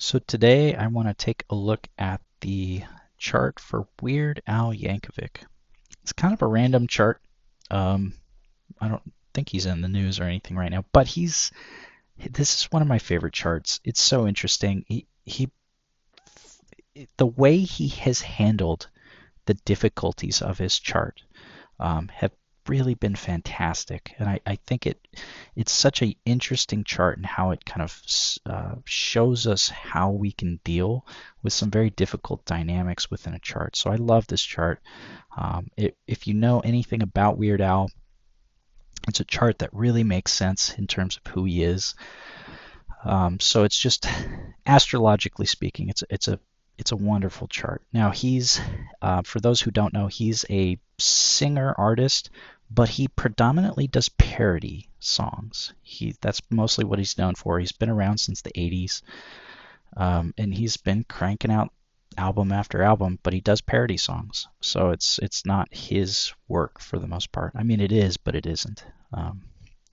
So today I want to take a look at the chart for Weird Al Yankovic. It's kind of a random chart. Um, I don't think he's in the news or anything right now, but this is one of my favorite charts. It's so interesting. The way he has handled the difficulties of his chart have really been fantastic, and I think it's such an interesting chart and how it kind of shows us how we can deal with some very difficult dynamics within a chart. So I love this chart. If you know anything about Weird Al, it's a chart that really makes sense in terms of who he is. So it's just astrologically speaking, it's a wonderful chart. Now he's, for those who don't know, he's a singer artist, but he predominantly does parody songs. That's mostly what he's known for. He's been around since the 80s, and he's been cranking out album after album, but he does parody songs. So it's not his work for the most part. I mean, it is, but it isn't.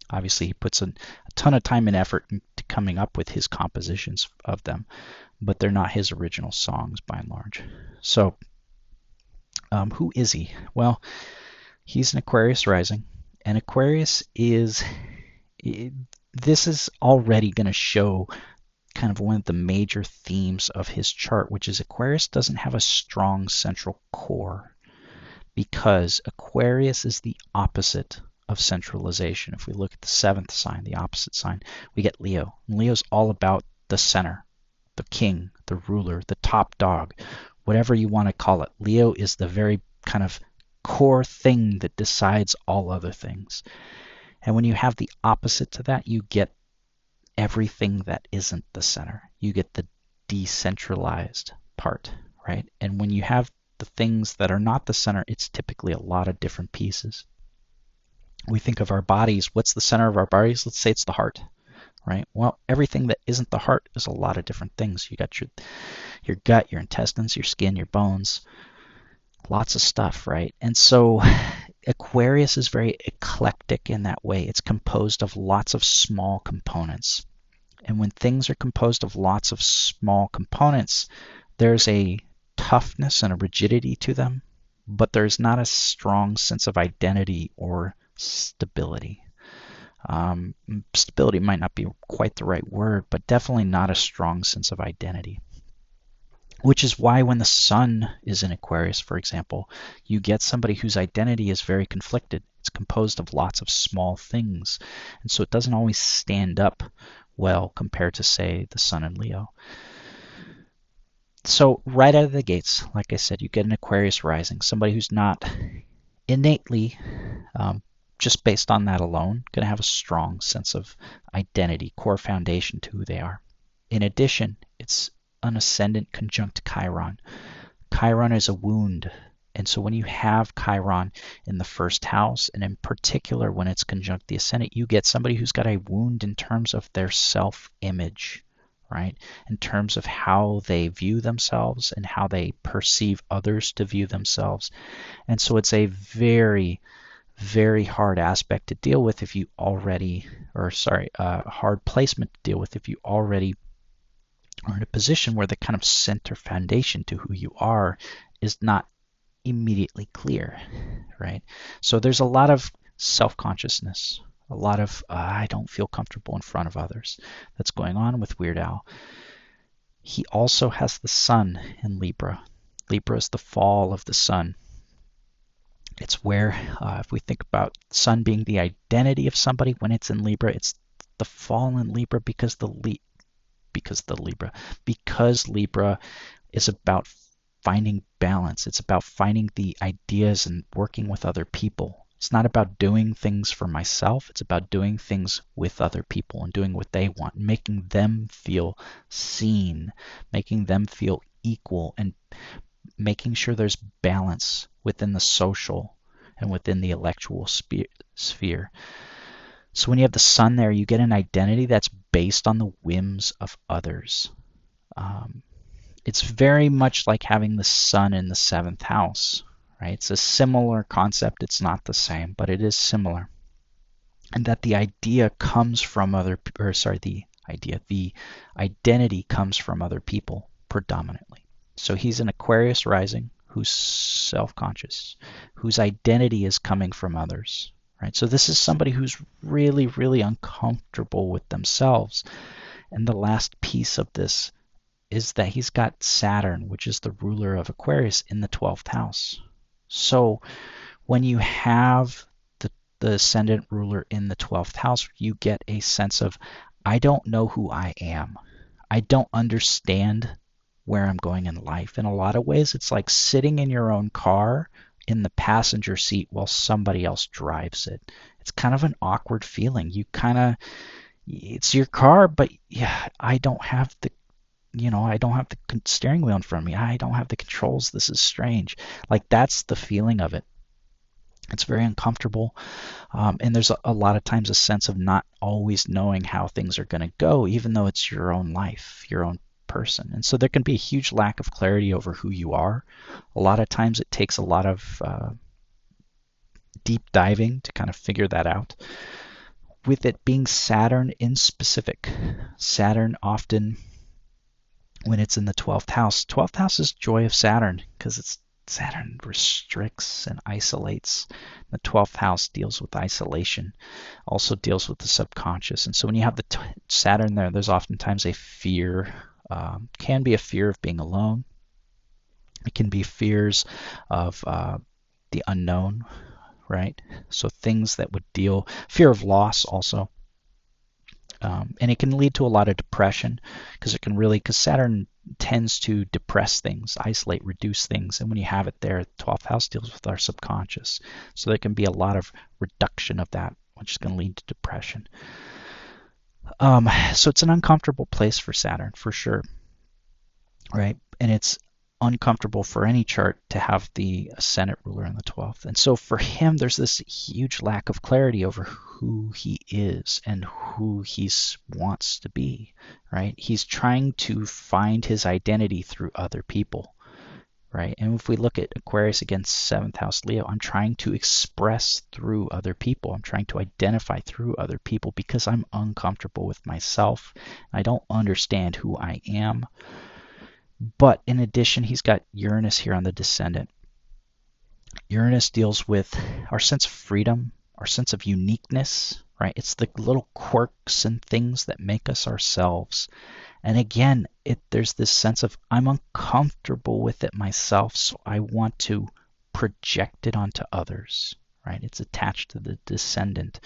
Obviously, he puts a ton of time and effort into coming up with his compositions of them, but they're not his original songs by and large. So, who is he? Well, he's an Aquarius rising, and Aquarius this is already going to show kind of one of the major themes of his chart, which is Aquarius doesn't have a strong central core because Aquarius is the opposite of centralization. If we look at the seventh sign, the opposite sign, we get Leo. And Leo's all about the center, the king, the ruler, the top dog, whatever you want to call it. Leo is the very kind of core thing that decides all other things. And when you have the opposite to that, you get everything that isn't the center. You get the decentralized part, right? And when you have the things that are not the center, it's typically a lot of different pieces. We think of our bodies. What's the center of our bodies? Let's say it's the heart, right? Well, everything that isn't the heart is a lot of different things. You got your gut, your intestines, your skin, your bones, lots of stuff, right? And so Aquarius is very eclectic in that way. It's composed of lots of small components. And when things are composed of lots of small components, there's a toughness and a rigidity to them, but there's not a strong sense of identity or stability. Stability might not be quite the right word, but definitely not a strong sense of identity. Which is why when the sun is in Aquarius, for example, you get somebody whose identity is very conflicted. It's composed of lots of small things, and so it doesn't always stand up well compared to, say, the sun in Leo. So right out of the gates, like I said, you get an Aquarius rising, somebody who's not innately, just based on that alone, going to have a strong sense of identity, core foundation to who they are. In addition, it's an ascendant conjunct Chiron. Chiron is a wound, and so when you have Chiron in the first house, and in particular when it's conjunct the ascendant, you get somebody who's got a wound in terms of their self-image, right? In terms of how they view themselves and how they perceive others to view themselves. And so it's a very, very hard aspect to deal with if you already, hard placement to deal with if you already are in a position where the kind of center foundation to who you are is not immediately clear, right? So there's a lot of self-consciousness, a lot of I don't feel comfortable in front of others that's going on with Weird Al. He also has the sun in Libra. Libra is the fall of the sun. It's where, if we think about sun being the identity of somebody, when it's in Libra, it's the fall in Libra because Libra is about finding balance. It's about finding the ideas and working with other people. It's not about doing things for myself. It's about doing things with other people and doing what they want, making them feel seen, making them feel equal, and making sure there's balance within the social and within the intellectual sphere. So when you have the sun there, you get an identity that's based on the whims of others. It's very much like having the sun in the seventh house, right? It's a similar concept. It's not the same, but it is similar. And that the idea comes from the idea. The identity comes from other people predominantly. So he's an Aquarius rising who's self-conscious, whose identity is coming from others, right? So this is somebody who's really, really uncomfortable with themselves. And the last piece of this is that he's got Saturn, which is the ruler of Aquarius, in the 12th house. So when you have the ascendant ruler in the 12th house, you get a sense of, I don't know who I am. I don't understand where I'm going in life. In a lot of ways, it's like sitting in your own car in the passenger seat while somebody else drives it. It's kind of an awkward feeling. It's your car, but yeah, I don't have the steering wheel in front of me. I don't have the controls. This is strange. Like, that's the feeling of it. It's very uncomfortable. And there's a lot of times a sense of not always knowing how things are going to go, even though it's your own life, your own person. And so there can be a huge lack of clarity over who you are. A lot of times it takes a lot of deep diving to kind of figure that out. With it being Saturn in specific, Saturn often, when it's in the 12th house is joy of Saturn, because Saturn restricts and isolates. The 12th house deals with isolation, also deals with the subconscious. And so when you have the Saturn there, there's oftentimes a fear, can be a fear of being alone. It can be fears of the unknown, right? So things that would fear of loss also. And it can lead to a lot of depression because Saturn tends to depress things, isolate, reduce things. And when you have it there, the 12th house deals with our subconscious. So there can be a lot of reduction of that, which is going to lead to depression. So it's an uncomfortable place for Saturn, for sure, right? And it's uncomfortable for any chart to have the ascendant ruler in the 12th. And so for him, there's this huge lack of clarity over who he is and who he wants to be, right? He's trying to find his identity through other people, right? And if we look at Aquarius against 7th house Leo, I'm trying to express through other people. I'm trying to identify through other people because I'm uncomfortable with myself. I don't understand who I am. But in addition, he's got Uranus here on the descendant. Uranus deals with our sense of freedom, our sense of uniqueness, right? It's the little quirks and things that make us ourselves. And again, there's this sense of, I'm uncomfortable with it myself, so I want to project it onto others, right? It's attached to the descendant.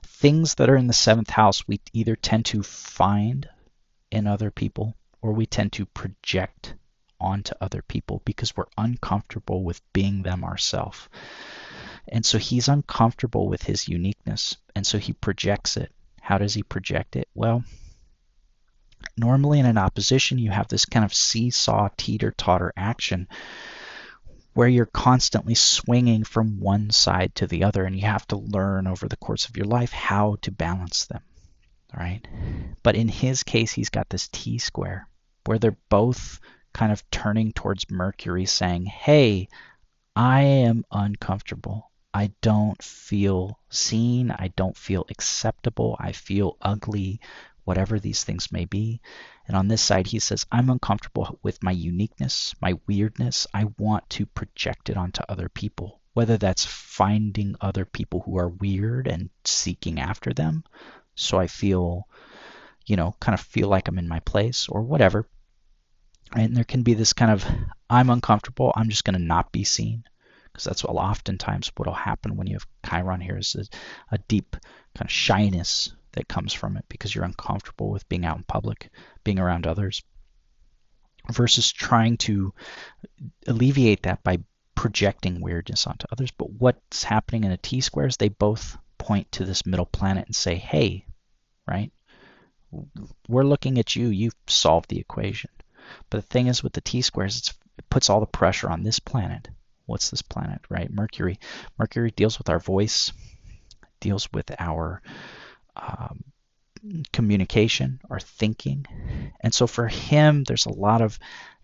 Things that are in the 7th house, we either tend to find in other people, or we tend to project onto other people because we're uncomfortable with being them ourselves. And so he's uncomfortable with his uniqueness, and so he projects it. How does he project it? Well, normally in an opposition, you have this kind of seesaw, teeter-totter action where you're constantly swinging from one side to the other, and you have to learn over the course of your life how to balance them, right? But in his case, he's got this T-square where they're both kind of turning towards Mercury saying, hey, I am uncomfortable. I don't feel seen. I don't feel acceptable. I feel ugly, whatever these things may be. And on this side, he says, I'm uncomfortable with my uniqueness, my weirdness. I want to project it onto other people, whether that's finding other people who are weird and seeking after them. So I feel, kind of feel like I'm in my place or whatever. And there can be this kind of, I'm uncomfortable, I'm just going to not be seen. Because that's oftentimes what will happen when you have Chiron here is a deep kind of shyness that comes from it because you're uncomfortable with being out in public, being around others, versus trying to alleviate that by projecting weirdness onto others. But what's happening in a T-square is they both point to this middle planet and say, hey, right, we're looking at you, you've solved the equation. But the thing is with the T-squares, it puts all the pressure on this planet. What's this planet, right? Mercury. Mercury deals with our voice, deals with our communication, our thinking. And so for him, there's a lot of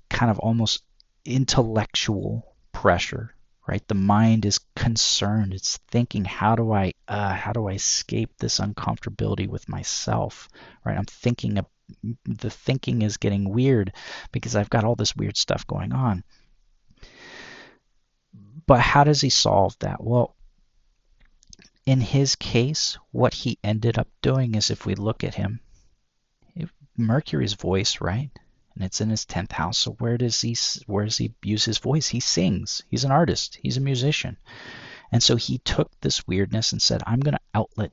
kind of almost intellectual pressure right? The mind is concerned. It's thinking, how do I escape this uncomfortability with myself, right? The thinking is getting weird because I've got all this weird stuff going on. But how does he solve that? Well, in his case, what he ended up doing is, if we look at him, Mercury's voice, right? And it's in his 10th house. So where does he use his voice? He sings. He's an artist. He's a musician. And so he took this weirdness and said, I'm going to outlet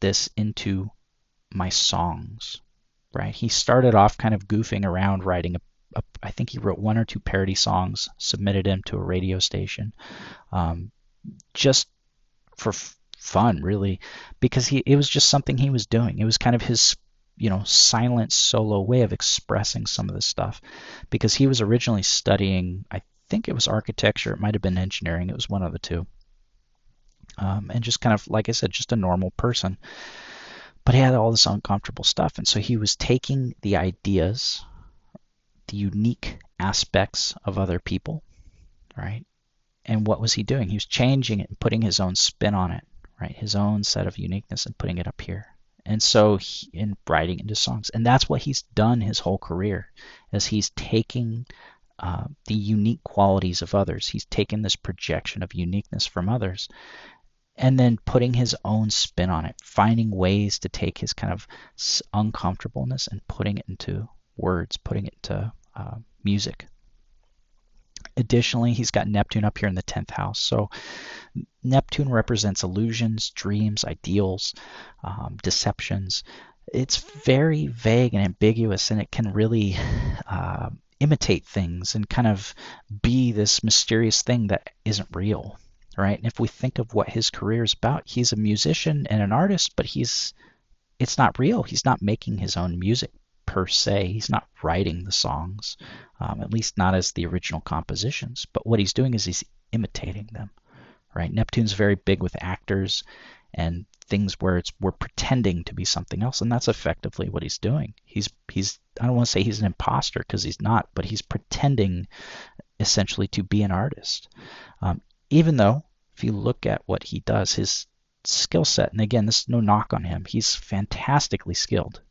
this into my songs, right? He started off kind of goofing around, writing I think he wrote 1 or 2 parody songs, submitted them to a radio station, just for fun, really, because it was just something he was doing. It was kind of his silent solo way of expressing some of this stuff, because he was originally studying, I think it was architecture, it might have been engineering, it was one of the two, and just kind of, like I said, just a normal person, but he had all this uncomfortable stuff, and so he was taking the ideas, the unique aspects of other people, right? And what was he doing? He was changing it and putting his own spin on it, right? His own set of uniqueness and putting it up here. And so in writing into songs, and that's what he's done his whole career, is he's taking the unique qualities of others. He's taken this projection of uniqueness from others and then putting his own spin on it, finding ways to take his kind of uncomfortableness and putting it into words, putting it into music. Additionally, he's got Neptune up here in the 10th house. So Neptune represents illusions, dreams, ideals, deceptions. It's very vague and ambiguous, and it can really imitate things and kind of be this mysterious thing that isn't real, right? And if we think of what his career is about, he's a musician and an artist, but it's not real. He's not making his own music per se. He's not writing the songs, at least not as the original compositions. But what he's doing is he's imitating them, right? Neptune's very big with actors and things where we're pretending to be something else, and that's effectively what he's doing. He's I don't want to say he's an imposter, because he's not, but he's pretending essentially to be an artist. Even though, if you look at what he does, his skill set, and again, this is no knock on him, he's fantastically skilled.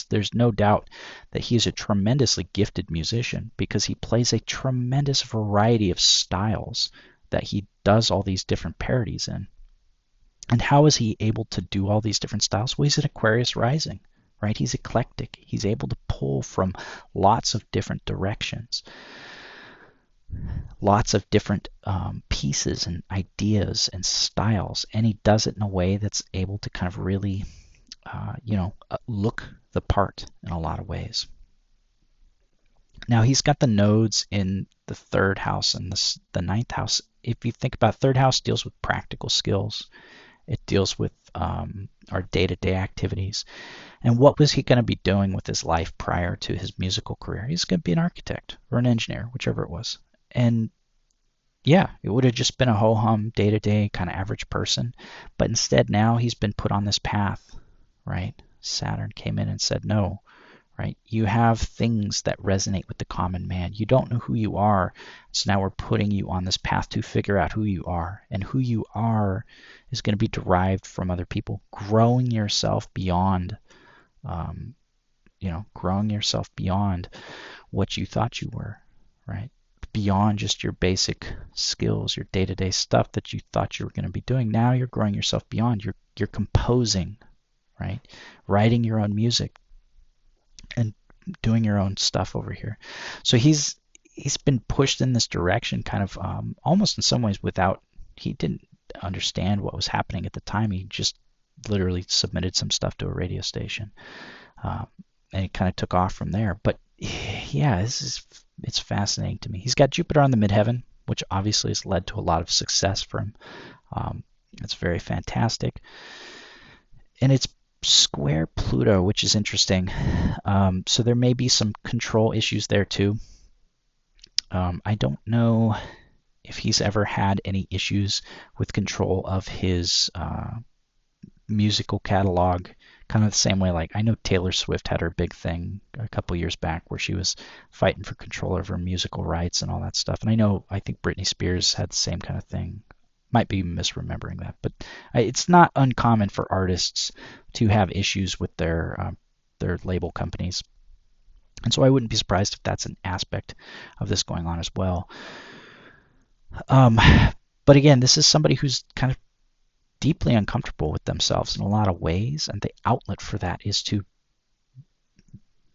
There's no doubt that he is a tremendously gifted musician, because he plays a tremendous variety of styles that he does all these different parodies in. And how is he able to do all these different styles? Well, he's an Aquarius rising, right? He's eclectic. He's able to pull from lots of different directions, lots of different pieces and ideas and styles, and he does it in a way that's able to kind of really look the part in a lot of ways. Now, he's got the nodes in the 3rd house and the 9th house. If you think about, 3rd house deals with practical skills. It deals with our day-to-day activities. And what was he going to be doing with his life prior to his musical career? He's going to be an architect or an engineer, whichever it was. And yeah, it would have just been a ho-hum, day-to-day kind of average person. But instead, now he's been put on this path, right? Saturn came in and said, no, right? You have things that resonate with the common man. You don't know who you are. So now we're putting you on this path to figure out who you are. And who you are is going to be derived from other people. Growing yourself beyond, growing yourself beyond what you thought you were, right? Beyond just your basic skills, your day-to-day stuff that you thought you were going to be doing. Now you're growing yourself beyond. You're composing, right? Writing your own music and doing your own stuff over here. So he's been pushed in this direction, kind of almost in some ways he didn't understand what was happening at the time. He just literally submitted some stuff to a radio station, and it kind of took off from there. But yeah, it's fascinating to me. He's got Jupiter on the midheaven, which obviously has led to a lot of success for him. It's very fantastic. And it's square Pluto, which is interesting. So there may be some control issues there too. I don't know if he's ever had any issues with control of his musical catalog, Kind of the same way, like I know Taylor Swift had her big thing a couple years back where she was fighting for control of her musical rights and all that stuff. And I think Britney Spears had the same kind of thing. Might be misremembering that, but it's not uncommon for artists to have issues with their label companies. And so I wouldn't be surprised if that's an aspect of this going on as well. Um, but again, this is somebody who's kind of deeply uncomfortable with themselves in a lot of ways, and the outlet for that is to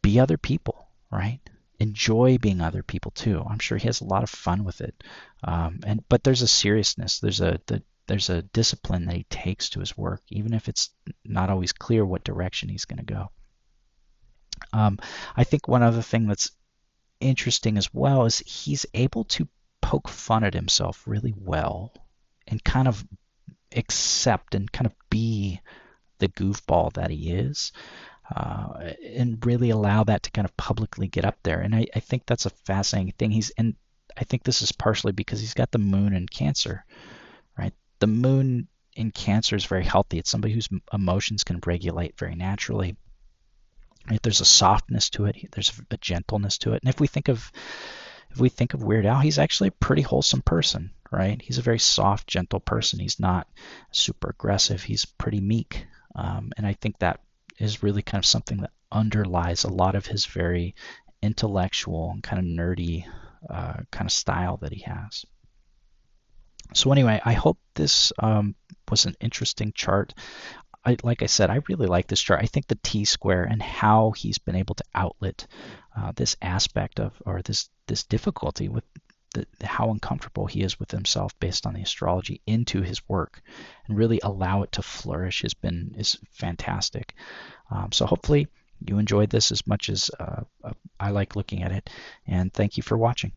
be other people, right? Enjoy being other people too. I'm sure he has a lot of fun with it, but there's a seriousness, there's a discipline that he takes to his work, even if it's not always clear what direction he's going to go. I think one other thing that's interesting as well is he's able to poke fun at himself really well and kind of accept and kind of be the goofball that he is, and really allow that to kind of publicly get up there. And I think that's a fascinating thing. And I think this is partially because he's got the moon in Cancer, right? The moon in Cancer is very healthy. It's somebody whose emotions can regulate very naturally. Right? There's a softness to it. There's a gentleness to it. And if we think of Weird Al, he's actually a pretty wholesome person, right? He's a very soft, gentle person. He's not super aggressive. He's pretty meek. And I think that is really kind of something that underlies a lot of his very intellectual and kind of nerdy kind of style that he has. So anyway, I hope this was an interesting chart. Like I said, I really like this chart. I think the T-square and how he's been able to outlet this aspect of, or this difficulty with how uncomfortable he is with himself based on the astrology into his work and really allow it to flourish is fantastic. So hopefully you enjoyed this as much as I like looking at it, and thank you for watching.